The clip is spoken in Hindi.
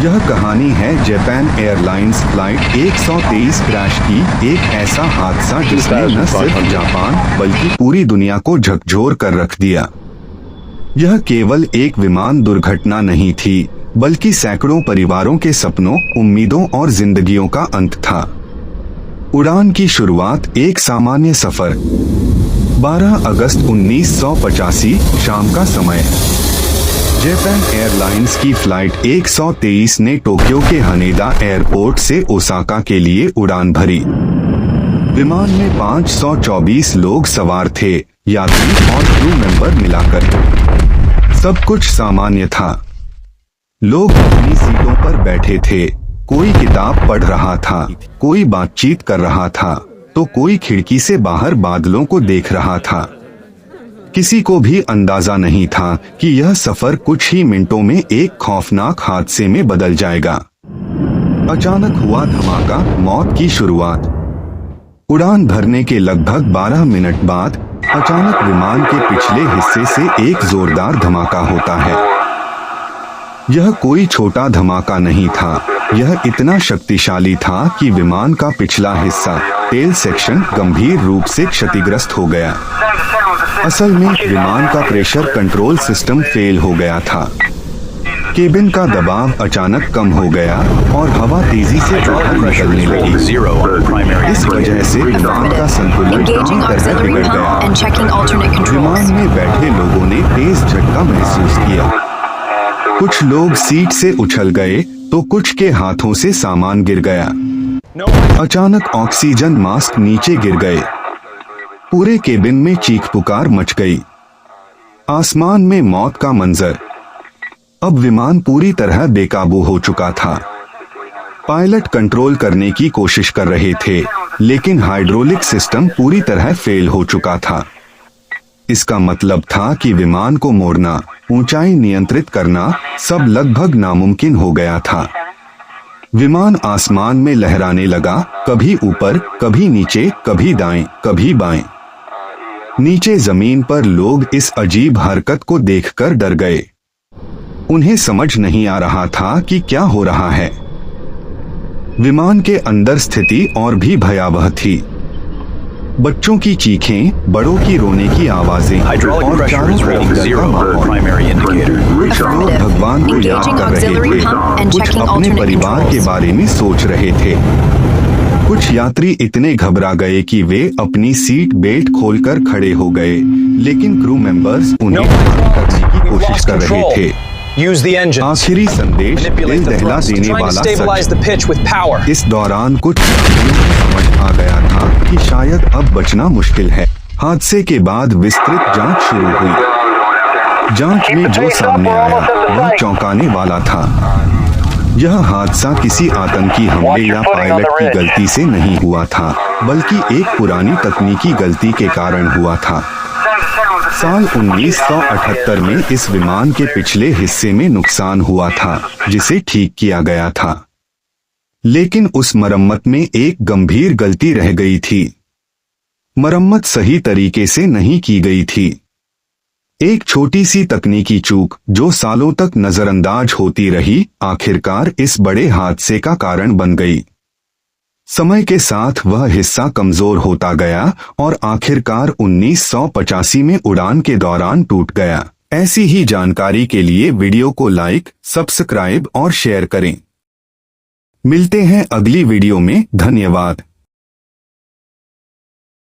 यह कहानी है जापान एयरलाइंस फ्लाइट 123 क्रैश की। एक ऐसा हादसा जिसने न सिर्फ जापान बल्कि पूरी दुनिया को झकझोर कर रख दिया। यह केवल एक विमान दुर्घटना नहीं थी, बल्कि सैकड़ों परिवारों के सपनों, उम्मीदों और जिंदगियों का अंत था। उड़ान की शुरुआत एक सामान्य सफर। 12 अगस्त 1985 शाम का समय। जापान एयरलाइंस की फ्लाइट 123 ने टोक्यो के हनेदा एयरपोर्ट से ओसाका के लिए उड़ान भरी। विमान में 524 लोग सवार थे, यात्री और क्रू मेंबर मिलाकर। सब कुछ सामान्य था। लोग अपनी सीटों पर बैठे थे, कोई किताब पढ़ रहा था, कोई बातचीत कर रहा था, तो कोई खिड़की से बाहर बादलों को देख रहा था। किसी को भी अंदाजा नहीं था कि यह सफर कुछ ही मिनटों में एक खौफनाक हादसे में बदल जाएगा। अचानक हुआ धमाका, मौत की शुरुआत। उड़ान भरने के लगभग 12 मिनट बाद अचानक विमान के पिछले हिस्से से एक जोरदार धमाका होता है। यह कोई छोटा धमाका नहीं था, यह इतना शक्तिशाली था कि विमान का पिछला हिस्सा, टेल सेक्शन, गंभीर रूप से क्षतिग्रस्त हो गया। असल में विमान का प्रेशर कंट्रोल सिस्टम फेल हो गया था। केबिन का दबाव अचानक कम हो गया और हवा तेजी से बाहर निकलने लगी। इस वजह से विमान का संतुलन पूरी तरह बिगड़ गया। विमान में बैठे लोगों ने तेज झटका महसूस किया। कुछ लोग सीट से उछल गए तो कुछ के हाथों से सामान गिर गया। अचानक ऑक्सीजन मास्क नीचे गिर गए। पूरे केबिन में चीख पुकार मच गई। आसमान में मौत का मंजर। अब विमान पूरी तरह बेकाबू हो चुका था। पायलट कंट्रोल करने की कोशिश कर रहे थे, लेकिन हाइड्रोलिक सिस्टम पूरी तरह फेल हो चुका था। इसका मतलब था कि विमान को मोड़ना, ऊंचाई नियंत्रित करना, सब लगभग नामुमकिन हो गया था। विमान आसमान में लहराने लगा, कभी ऊपर, कभी नीचे, कभी दाएं, कभी बाएं। नीचे जमीन पर लोग इस अजीब हरकत को देखकर डर गए। उन्हें समझ नहीं आ रहा था कि क्या हो रहा है। विमान के अंदर स्थिति और भी भयावह थी। बच्चों की चीखें, बड़ों की रोने की आवाजें और चारों तरफ डर का माहौल। कुछ लोग भगवान को याद कर रहे थे, कुछ अपने परिवार के बारे में सोच रहे थे। कुछ यात्री इतने घबरा गए कि वे अपनी सीट बेल्ट खोलकर खड़े हो गए, लेकिन क्रू मेंबर्स उन्हें करने की कोशिश कर रहे थे। आखिरी संदेश, दिल दहला देने वाला सच। इस दौरान कुछ समझ आ गया था कि शायद अब बचना मुश्किल है। हादसे के बाद विस्तृत जांच शुरू हुई। जांच में जो सामने आया वह चौंकाने वाला था। यह हादसा किसी आतंकी हमले या पायलट की गलती से नहीं हुआ था, बल्कि एक पुरानी तकनीकी गलती के कारण हुआ था। साल 1978 में इस विमान के पिछले हिस्से में नुकसान हुआ था, जिसे ठीक किया गया था। लेकिन उस मरम्मत में एक गंभीर गलती रह गई थी। मरम्मत सही तरीके से नहीं की गई थी। एक छोटी सी तकनीकी चूक जो सालों तक नजरअंदाज होती रही, आखिरकार इस बड़े हादसे का कारण बन गई। समय के साथ वह हिस्सा कमजोर होता गया और आखिरकार 1985 में उड़ान के दौरान टूट गया। ऐसी ही जानकारी के लिए वीडियो को लाइक, सब्सक्राइब और शेयर करें। मिलते हैं अगली वीडियो में। धन्यवाद।